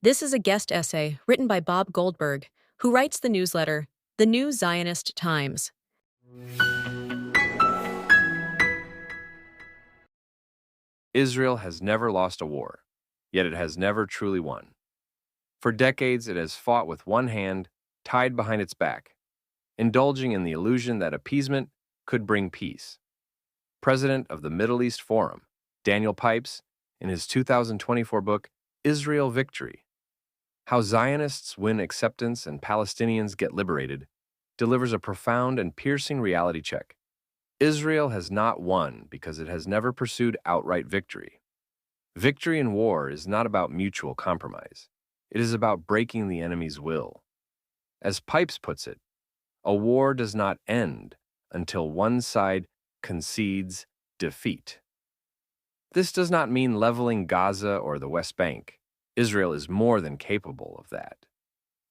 This is a guest essay written by Bob Goldberg, who writes the newsletter, The New Zionist Times. Israel has never lost a war, yet it has never truly won. For decades, it has fought with one hand tied behind its back, indulging in the illusion that appeasement could bring peace. President of the Middle East Forum, Daniel Pipes, in his 2024 book, Israel Victory: How Zionists Win Acceptance and Palestinians Get Liberated, delivers a profound and piercing reality check. Israel has not won because it has never pursued outright victory. Victory in war is not about mutual compromise. It is about breaking the enemy's will. As Pipes puts it, a war does not end until one side concedes defeat. This does not mean leveling Gaza or the West Bank. Israel is more than capable of that.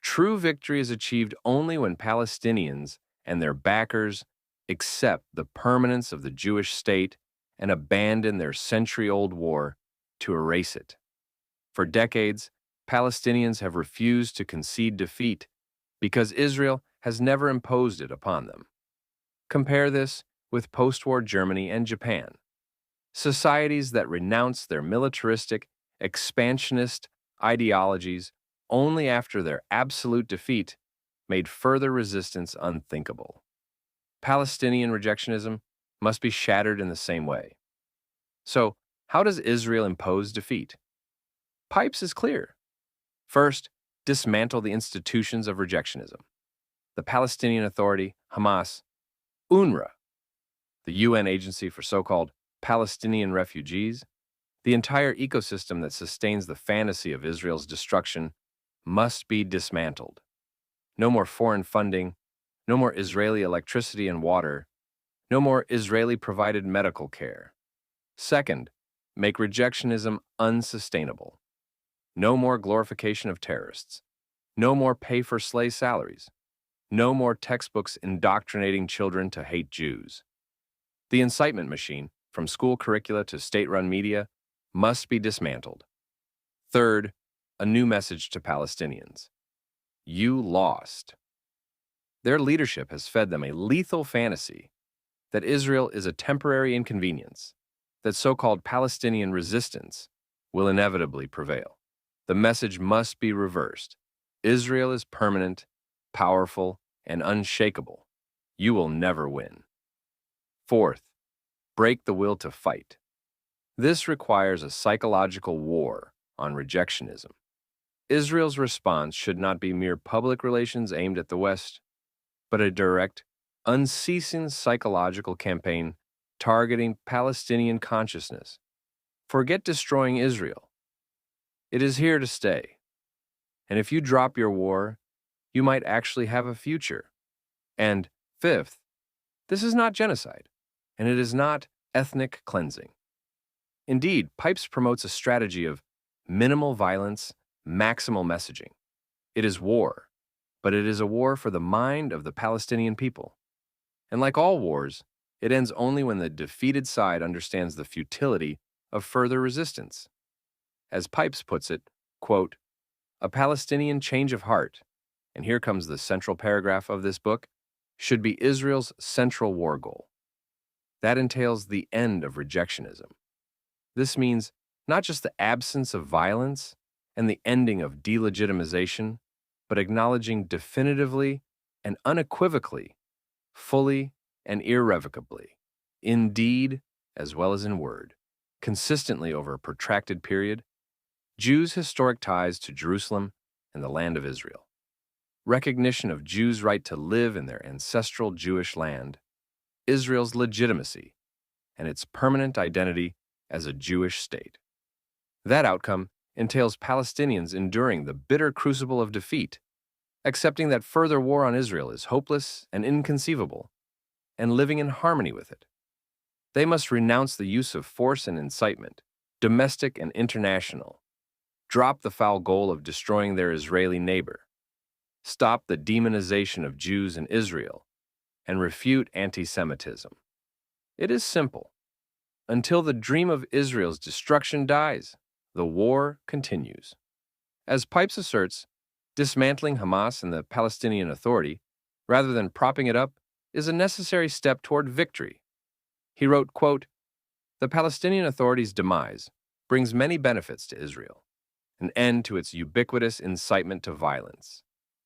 True victory is achieved only when Palestinians and their backers accept the permanence of the Jewish state and abandon their century-old war to erase it. For decades, Palestinians have refused to concede defeat because Israel has never imposed it upon them. Compare this with post-war Germany and Japan, societies that renounced their militaristic, expansionist ideologies only after their absolute defeat made further resistance unthinkable. Palestinian rejectionism must be shattered in the same way. So, how does Israel impose defeat? Pipes is clear. First, dismantle the institutions of rejectionism. The Palestinian Authority, Hamas, UNRWA, the UN Agency for so-called Palestinian Refugees, the entire ecosystem that sustains the fantasy of Israel's destruction must be dismantled. No more foreign funding, no more Israeli electricity and water, no more Israeli-provided medical care. Second, make rejectionism unsustainable. No more glorification of terrorists. No more pay-for-slay salaries. No more textbooks indoctrinating children to hate Jews. The incitement machine, from school curricula to state-run media, must be dismantled. Third, a new message to Palestinians. You lost. Their leadership has fed them a lethal fantasy that Israel is a temporary inconvenience, that so-called Palestinian resistance will inevitably prevail. The message must be reversed. Israel is permanent, powerful, and unshakable. You will never win. Fourth, break the will to fight. This requires a psychological war on rejectionism. Israel's response should not be mere public relations aimed at the West, but a direct, unceasing psychological campaign targeting Palestinian consciousness. Forget destroying Israel. It is here to stay. And if you drop your war, you might actually have a future. And fifth, this is not genocide, and it is not ethnic cleansing. Indeed, Pipes promotes a strategy of minimal violence, maximal messaging. It is war, but it is a war for the mind of the Palestinian people. And like all wars, it ends only when the defeated side understands the futility of further resistance. As Pipes puts it, quote, a Palestinian change of heart, and here comes the central paragraph of this book, should be Israel's central war goal. That entails the end of rejectionism. This means not just the absence of violence and the ending of delegitimization, but acknowledging definitively and unequivocally, fully and irrevocably, in deed as well as in word, consistently over a protracted period, Jews' historic ties to Jerusalem and the land of Israel. Recognition of Jews' right to live in their ancestral Jewish land, Israel's legitimacy, and its permanent identity as a Jewish state. That outcome entails Palestinians enduring the bitter crucible of defeat, accepting that further war on Israel is hopeless and inconceivable, and living in harmony with it. They must renounce the use of force and incitement, domestic and international, drop the foul goal of destroying their Israeli neighbor, stop the demonization of Jews in Israel, and refute anti-Semitism. It is simple. Until the dream of Israel's destruction dies, the war continues. As Pipes asserts, dismantling Hamas and the Palestinian Authority, rather than propping it up, is a necessary step toward victory. He wrote, quote, "The Palestinian Authority's demise brings many benefits to Israel, an end to its ubiquitous incitement to violence,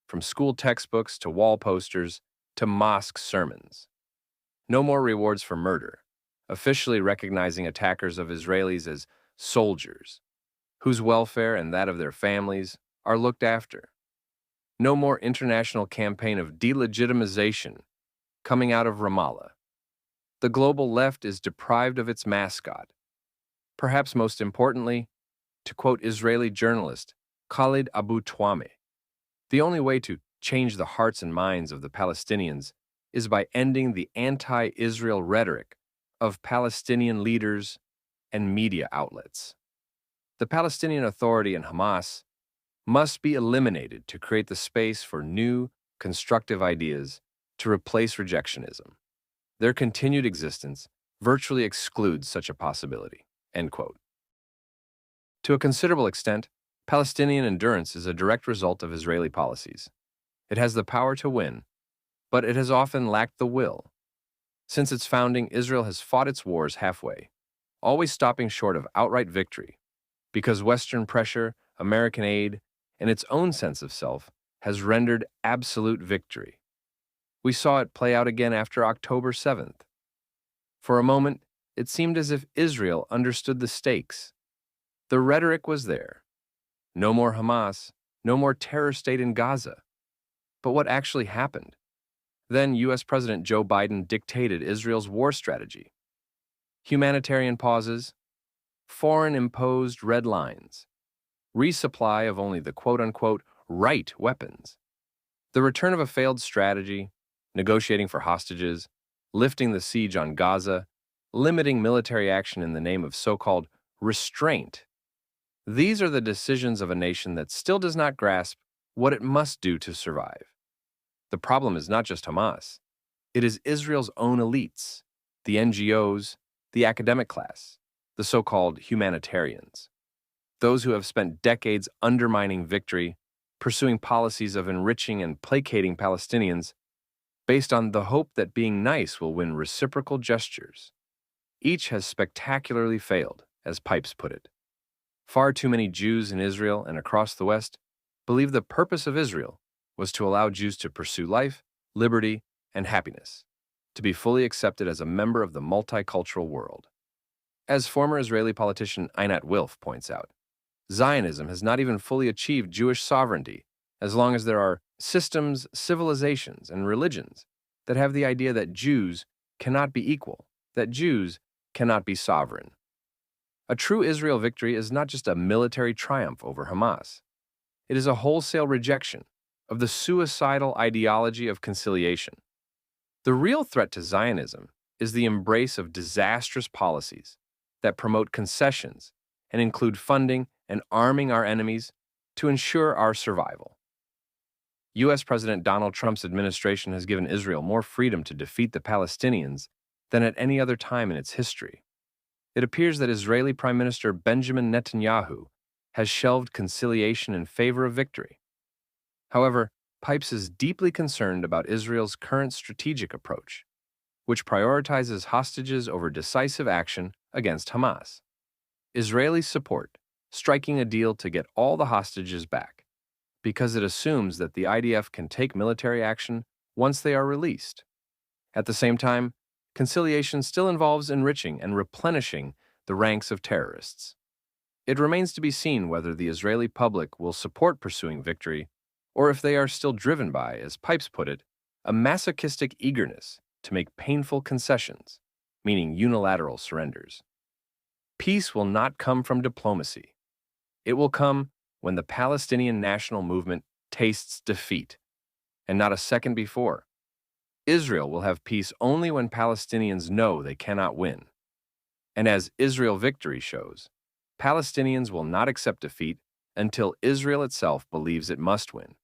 from school textbooks to wall posters to mosque sermons. No more rewards for murder, officially recognizing attackers of Israelis as soldiers, whose welfare and that of their families are looked after. No more international campaign of delegitimization coming out of Ramallah. The global left is deprived of its mascot. Perhaps most importantly, to quote Israeli journalist Khalid Abu Twameh, the only way to change the hearts and minds of the Palestinians is by ending the anti-Israel rhetoric of Palestinian leaders and media outlets. The Palestinian Authority and Hamas must be eliminated to create the space for new, constructive ideas to replace rejectionism. Their continued existence virtually excludes such a possibility." End quote. To a considerable extent, Palestinian endurance is a direct result of Israeli policies. It has the power to win, but it has often lacked the will. Since its founding, Israel has fought its wars halfway, always stopping short of outright victory, because Western pressure, American aid, and its own sense of self has rendered absolute victory. We saw it play out again after October 7th. For a moment, it seemed as if Israel understood the stakes. The rhetoric was there. No more Hamas, no more terror state in Gaza. But what actually happened? Then U.S. President Joe Biden dictated Israel's war strategy. Humanitarian pauses, foreign-imposed red lines, resupply of only the quote-unquote right weapons, the return of a failed strategy, negotiating for hostages, lifting the siege on Gaza, limiting military action in the name of so-called restraint. These are the decisions of a nation that still does not grasp what it must do to survive. The problem is not just Hamas. It is Israel's own elites, the NGOs, the academic class, the so-called humanitarians, those who have spent decades undermining victory, pursuing policies of enriching and placating Palestinians based on the hope that being nice will win reciprocal gestures. Each has spectacularly failed, as Pipes put it. Far too many Jews in Israel and across the West believe the purpose of Israel was to allow Jews to pursue life, liberty, and happiness, to be fully accepted as a member of the multicultural world. As former Israeli politician Einat Wilf points out, Zionism has not even fully achieved Jewish sovereignty as long as there are systems, civilizations, and religions that have the idea that Jews cannot be equal, that Jews cannot be sovereign. A true Israel victory is not just a military triumph over Hamas. It is a wholesale rejection of the suicidal ideology of conciliation. The real threat to Zionism is the embrace of disastrous policies that promote concessions and include funding and arming our enemies to ensure our survival. U.S. President Donald Trump's administration has given Israel more freedom to defeat the Palestinians than at any other time in its history. It appears that Israeli Prime Minister Benjamin Netanyahu has shelved conciliation in favor of victory. However, Pipes is deeply concerned about Israel's current strategic approach, which prioritizes hostages over decisive action against Hamas. Israeli support, striking a deal to get all the hostages back, because it assumes that the IDF can take military action once they are released. At the same time, conciliation still involves enriching and replenishing the ranks of terrorists. It remains to be seen whether the Israeli public will support pursuing victory, or if they are still driven by, as Pipes put it, a masochistic eagerness to make painful concessions, meaning unilateral surrenders. Peace will not come from diplomacy. It will come when the Palestinian national movement tastes defeat, and not a second before. Israel will have peace only when Palestinians know they cannot win. And as Israel victory shows, Palestinians will not accept defeat until Israel itself believes it must win.